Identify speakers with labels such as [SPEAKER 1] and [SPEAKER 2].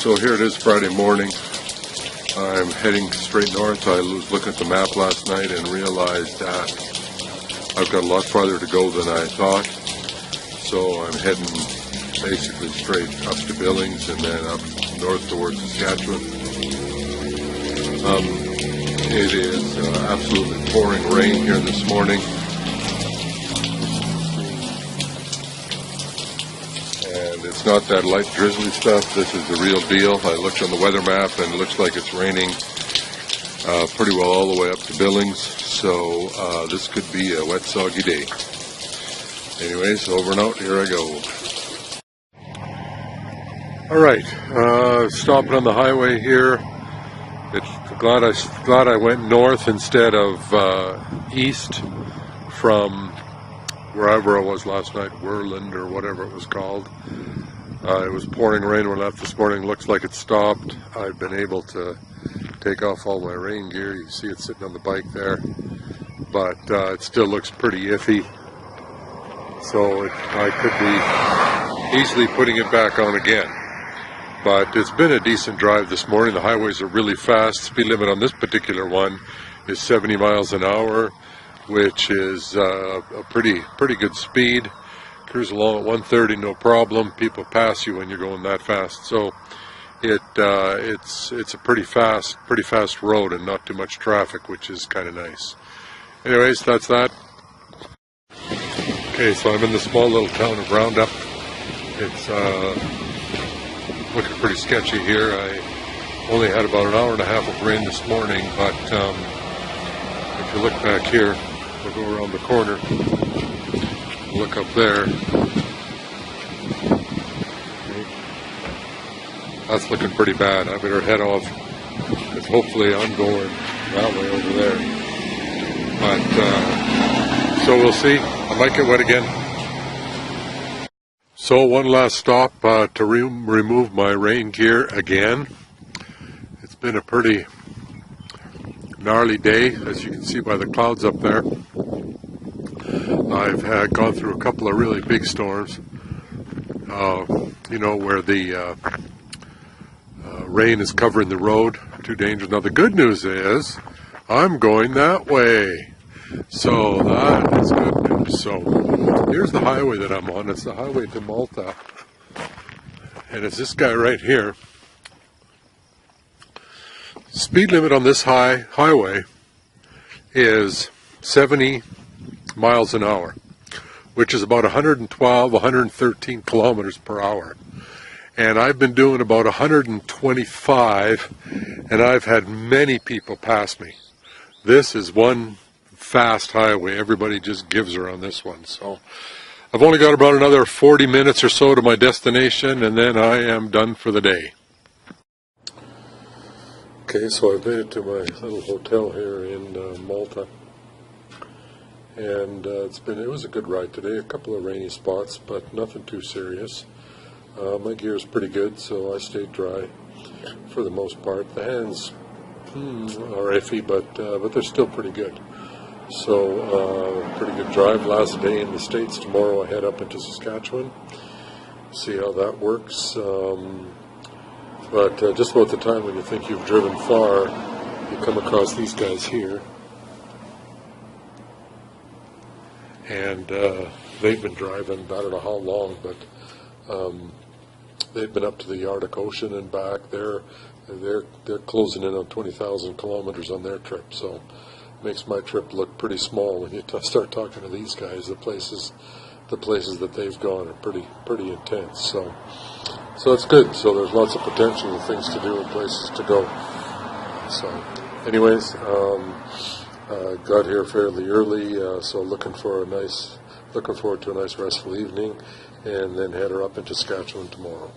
[SPEAKER 1] So here it is Friday morning. I'm heading straight north. I was looking at the map last night and realized that I've got a lot farther to go than I thought. So I'm heading basically straight up to Billings and then up north towards Saskatchewan. It is absolutely pouring rain here this morning. And it's not that light drizzly stuff. This is the real deal. I looked on the weather map and it looks like it's raining pretty well all the way up to Billings. So this could be a wet, soggy day. Anyways, over and out. Here I go. All right, stopping on the highway here. Glad I went north instead of east from wherever I was last night, Whirland or whatever it was called. It was pouring rain when I left this morning. Looks like it stopped. I've been able to take off all my rain gear. You can see it sitting on the bike there, but it still looks pretty iffy. So I could be easily putting it back on again. But it's been a decent drive this morning. The highways are really fast. Speed limit on this particular one is 70 miles an hour, which is a pretty good speed. Cruise along at 130, no problem. People pass you when you're going that fast. So it's a pretty fast road and not too much traffic, which is kind of nice. Anyways, that's that. Okay, so I'm in the small little town of Roundup. It's looking pretty sketchy here. I only had about an hour and a half of rain this morning, but if you look back here, we'll go around the corner, look up there. Okay. That's looking pretty bad. I better head off, because hopefully I'm going that way over there. But so we'll see. I might get wet again. So one last stop to remove my rain gear again. It's been a pretty gnarly day, as you can see by the clouds up there. I've gone through a couple of really big storms, where the rain is covering the road. Too dangerous. Now the good news is I'm going that way. So that is good news. So here's the highway that I'm on. It's the highway to Malta. And it's this guy right here. Speed limit on this highway is 70 miles an hour, which is about 112, 113 kilometers per hour. And I've been doing about 125, and I've had many people pass me. This is one fast highway. Everybody just gives her on this one. So I've only got about another 40 minutes or so to my destination, and then I am done for the day. Okay, so I've made it to my little hotel here in Malta, and it was a good ride today. A couple of rainy spots, but nothing too serious. My gear is pretty good, so I stayed dry for the most part. The hands are iffy, but they're still pretty good. So, pretty good drive. Last day in the States. Tomorrow I head up into Saskatchewan. See how that works. But just about the time when you think you've driven far, you come across these guys here. And they've been driving, I don't know how long, but they've been up to the Arctic Ocean and back. They're closing in on 20,000 kilometers on their trip. So makes my trip look pretty small when you start talking to these guys. The places that they've gone are pretty intense. So it's good. So there's lots of potential and things to do and places to go. So, anyways, got here fairly early. So looking forward to a nice restful evening, and then head her up into Saskatchewan tomorrow.